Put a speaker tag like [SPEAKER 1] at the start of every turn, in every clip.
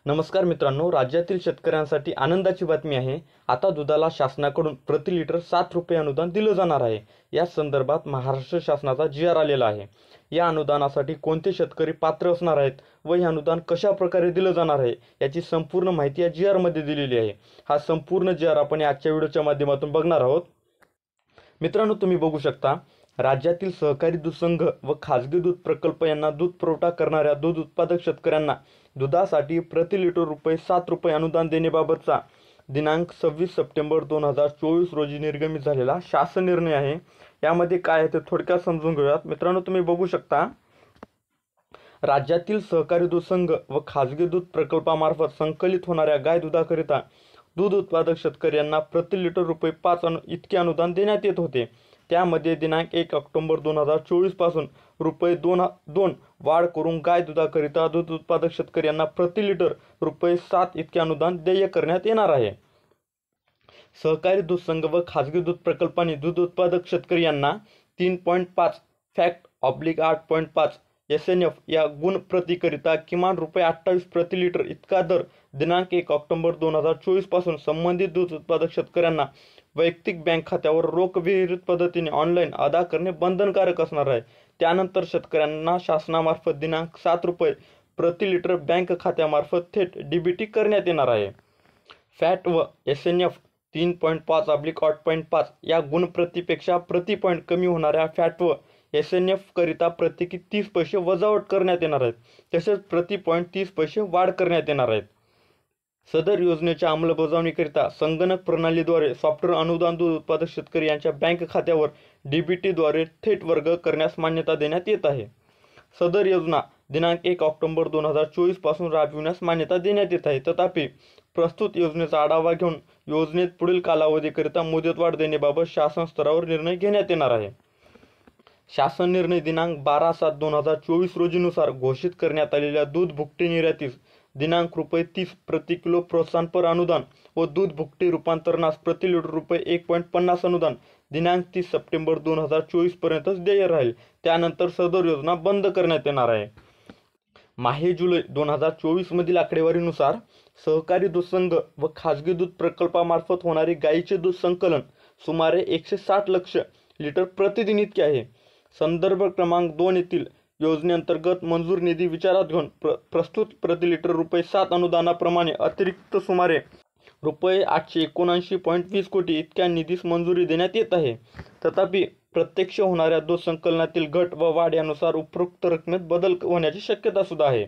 [SPEAKER 1] नमस्कार मित्रांनो, राज्यातील शेतकऱ्यांसाठी आनंदाची बातमी आहे। आता दुधाला शासनाकडून प्रति लिटर 7 रुपये अनुदान दिलं जाणार आहे। या संदर्भात महाराष्ट्र शासनाचा जी.आर. आलेला आहे। या अनुदानासाठी कोणते शेतकरी पात्र असणार आहेत व हे अनुदान कशा प्रकारे दिलं जाणार आहे याची संपूर्ण माहिती या जी.आर. मध्ये दिलेली आहे। हा संपूर्ण जी.आर. आपण आजच्या व्हिडिओच्या माध्यमातून बघणार आहोत। मित्रांनो, तुम्ही बघू शकता, राज्यातील सहकारी दूध संघ व खाजगी दूध प्रकल्प यांना दूध पुरवठा करणाऱ्या दूध उत्पादक शेतकऱ्यांना दुधासाठी प्रति लिटर रुपये 7 रुपये अनुदान देण्याबाबतचा दिनांक 26 सप्टेंबर 2024 रोजी निर्गमित झालेला शासन निर्णय आहे। यामध्ये काय आहे ते थोडक्यात समजून घेऊयात। मित्रांनो, तुम्ही बघू शकता, राज्यातील सहकारी दूध संघ व खाजगी दूध प्रकल्पामार्फत संकलित होणाऱ्या गाय दुधाकरिता दूध उत्पादक शेतकऱ्यांना प्रति लिटर रुपये 5 इतके अनुदान देण्यात येत होते। त्यामध्ये दिनांक 1 ऑक्टोबर 2024 पासून रुपये 2 वाढ करून गाय दुधाकरिता दूध उत्पादक शेतकऱ्यांना प्रति लिटर रुपये 7 इतके अनुदान देय करण्यात येणार आहे। सहकारी दूध संघ व खाजगी दूध प्रकल्पाने दूध उत्पादक शेतकरी यांना 3.5 फॅक्ट/8.5 SNF या गुण प्रतिकरिता किमान रुपये 28 प्रति लिटर इतका दर दिनांक 1 ऑक्टोबर 2024 पासून संबंधित दूध उत्पादक शेतकऱ्यांना वैयक्तिक बँक खात्यावर रोख विहिरीत पद्धतीने ऑनलाईन अदा करणे बंधनकारक असणार आहे। त्यानंतर शेतकऱ्यांना शासनामार्फत दिनांक 7 रुपये प्रति लिटर बँक खात्यामार्फत थेट DBT करण्यात येणार आहे। फॅट व SNF 3.5/8.5 या गुणप्रतीपेक्षा प्रति पॉईंट कमी होणाऱ्या फॅट व SNF करिता प्रत्येकी 30 पैसे वजावट करण्यात येणार आहेत। तसेच प्रति पॉईंट 30 पैसे वाढ करण्यात येणार आहेत। सदर योजनेच्या अंमलबजावणीकरिता संगणक प्रणालीद्वारे सॉफ्टवेअर अनुदान दूध उत्पादक शेतकरी यांच्या बँक खात्यावर DBT द्वारे थेट वर्ग करण्यास मान्यता देण्यात येत आहे। सदर योजना दिनांक 1 ऑक्टोबर 2024 पासून राबविण्यास मान्यता देण्यात येत आहे। तथापि प्रस्तुत योजनेचा आढावा घेऊन योजनेत पुढील कालावधीकरिता मुदतवाढ देण्याबाबत शासन स्तरावर निर्णय घेण्यात येणार आहे। शासन निर्णय दिनांक 12/7/2024 रोजीनुसार घोषित करण्यात आलेल्या दूध भुकटी निर्यातीस दिनांक रुपये 30 प्रति किलो प्रोत्साहनपर अनुदान व दूध भुकटी रूपांतरणास प्रति लिटर रुपये 1.50 अनुदान दिनांक 30 सप्टेंबर 2024 पर्यंतच देय राहील। त्यानंतर सदर योजना बंद करण्यात येणार आहे। माहे-जुलै 2024 मधील आकडेवारीनुसार सहकारी दूध संघ व खाजगी दूध प्रकल्पामार्फत होणारे गायीचे दूध संकलन सुमारे 160 लक्ष लिटर प्रतिदिन इतके आहे। संदर्भ क्रमांक 2 येथील योजनेअंतर्गत मंजूर निधी विचारात घेऊन प्रस्तुत प्रति लिटर रुपये 7 अनुदानाप्रमाणे अतिरिक्त सुमारे रुपये 879.20 कोटी इतक्या निधीस मंजुरी देण्यात येत आहे। तथापि प्रत्यक्ष होणाऱ्या दूध संकलनातील घट व वाढ यानुसार उपरोक्त रकमेत बदल होण्याची शक्यता सुद्धा आहे।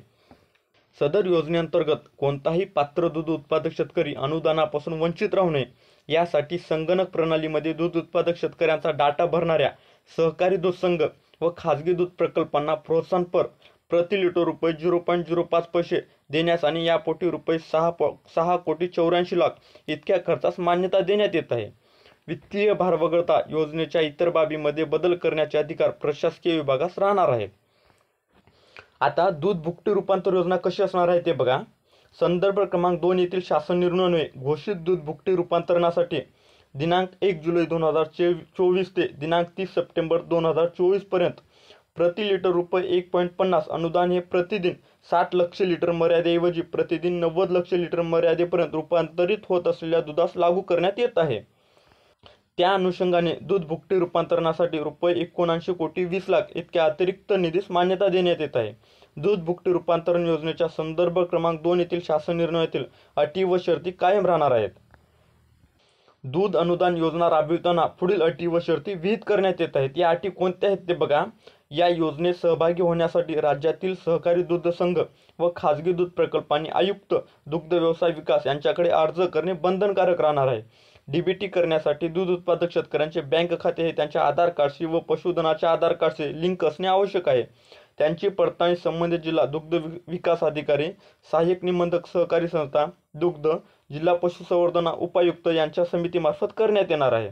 [SPEAKER 1] सदर योजनेअंतर्गत कोणताही पात्र दूध उत्पादक शेतकरी अनुदानापासून वंचित राहू नये यासाठी संगणक प्रणालीमध्ये दूध उत्पादक शेतकऱ्यांचा डाटा भरणाऱ्या सहकारी दूध संघ व खाजगी दूध प्रकल्पांना प्रोत्साहनपर प्रति लिटर रुपये 0.05 पैसे देण्यास आणि यापोटी रुपये 6,84,00,000 इतक्या खर्चास मान्यता देण्यात येत आहे। वित्तीय भार वगळता योजनेच्या इतर बाबीमध्ये बदल करण्याचे अधिकार प्रशासकीय विभागास राहणार आहेत। आता दूध भुकटी रूपांतर योजना कशी असणार आहे ते बघा। संदर्भ क्रमांक 2 येथील शासन निर्णयान्वये घोषित दूध भुकटी रूपांतरणासाठी दिनांक 1 जुलै 2024 ते दिनांक 30 सप्टेंबर 2024 पर्यंत प्रति लिटर रुपये 1.50 अनुदान हे प्रतिदिन 60 लक्ष लिटर मर्यादेऐवजी प्रतिदिन 90 लक्ष लिटर मर्यादेपर्यंत रूपांतरित होत असलेल्या दुधास लागू करण्यात येत आहे। त्या अनुषंगाने दूध भुकटी रूपांतरणासाठी रुपये 79,20,00,000 इतक्या अतिरिक्त निधीस मान्यता देण्यात येत आहे। दूध भुकटी रूपांतरण योजनेच्या संदर्भ क्रमांक 2 येथील शासन निर्णयातील अटी व शर्ती कायम राहणार आहेत। दूध अनुदान योजना राबविताना पुढील अटी व शर्ती विहित करण्यात येत आहेत। या अटी कोणत्या आहेत ते बघा। या योजनेत सहभागी होण्यासाठी राज्यातील सहकारी दूध संघ व खाजगी दूध प्रकल्पांनी आयुक्त दुग्ध व्यवसाय विकास यांच्याकडे अर्ज करणे बंधनकारक राहणार आहे। DBT करण्यासाठी दूध उत्पादक शेतकऱ्यांचे बँक खाते हे त्यांच्या आधार कार्डशी व पशुधनाच्या आधार कार्डशी लिंक असणे आवश्यक आहे। त्यांची पडताळणी संबंधित जिल्हा दुग्ध विकास अधिकारी, सहाय्यक निबंधक सहकारी संस्था, दुग्ध, जिल्हा पशुसंवर्धन उपायुक्त यांच्या समितीमार्फत करण्यात येणार आहे।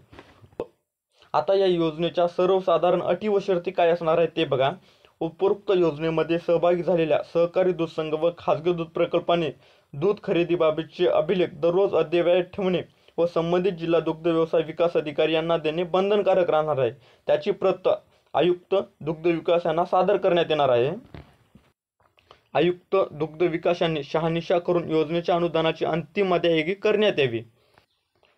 [SPEAKER 1] आता या योजनेच्या सर्वसाधारण अटी व शर्ती काय असणार आहेत ते बघा। उपरोक्त योजनेमध्ये सहभागी झालेल्या सहकारी दूध संघ व खाजगी दूध प्रकल्पाने दूध खरेदीबाबतचे अभिलेख दररोज अद्ययावत ठेवणे व संबंधित जिल्हा दुग्ध व्यवसाय विकास अधिकारी यांना देणे बंधनकारक राहणार आहे। त्याची प्रत आयुक्त दुग्ध विकास यांना सादर करण्यात येणार आहे। आयुक्त दुग्ध विकास यांनी शहानिशा करून योजनेच्या अनुदानाची अंतिम अदायगी करण्यात यावी.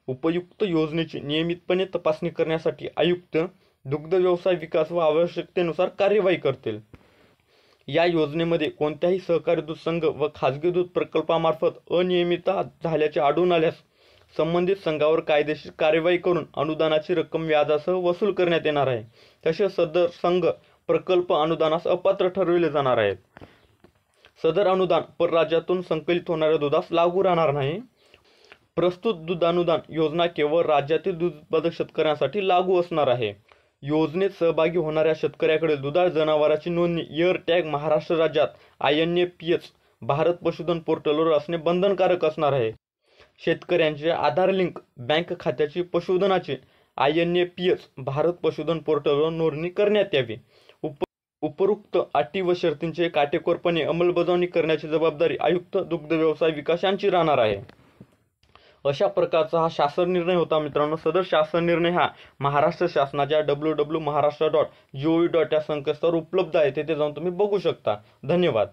[SPEAKER 1] उपयुक्त योजनेची नियमितपणे तपासणी करण्यासाठी आयुक्त दुग्ध व्यवसाय विकास व आवश्यकतेनुसार कार्यवाही करतील. या योजनेमध्ये कोणत्याही सहकारी दूध संघ व खाजगी दूध प्रकल्पामार्फत अनियमितता झाल्याचे आढळून आल्यास संबंधित संघावर कायदेशीर कार्यवाही करून अनुदानाची रक्कम व्याजासह वसूल करण्यात येणार आहे. तसेच सदर संघ प्रकल्प अनुदानास अपात्र ठरविले जाणार आहेत. सदर अनुदान परराज्यातून संकलित होणाऱ्या दुधास लागू राहणार नाही. प्रस्तुत दूध अनुदान योजना केवळ राज्यातील दूध उत्पादक शेतकऱ्यांसाठी लागू असणार आहे. योजनेत सहभागी होणाऱ्या शेतकऱ्याकडे दुधाळ जनावराची नोंदणी एअर टॅग महाराष्ट्र राज्यात INAPS भारत पशुधन पोर्टलवर असणे बंधनकारक असणार आहे. शेतकऱ्यांचे आधार लिंक बँक खात्याची पशुधनाची INAPS भारत पशुधन पोर्टलवर नोंदणी करण्यात यावी. उपरोक्त अटी व शर्तींचे काटेकोरपणे अंमलबजावणी करण्याची जबाबदारी आयुक्त दुग्ध व्यवसाय विकास यांची राहणार आहे. अशा प्रकारचा हा शासन निर्णय होता मित्रांनो. सदर शासन निर्णय हा महाराष्ट्र शासनाच्या www.maharashtra.gov.in या संकेतस्थळावर उपलब्ध आहे. तेथे जाऊन तुम्ही बघू शकता. धन्यवाद.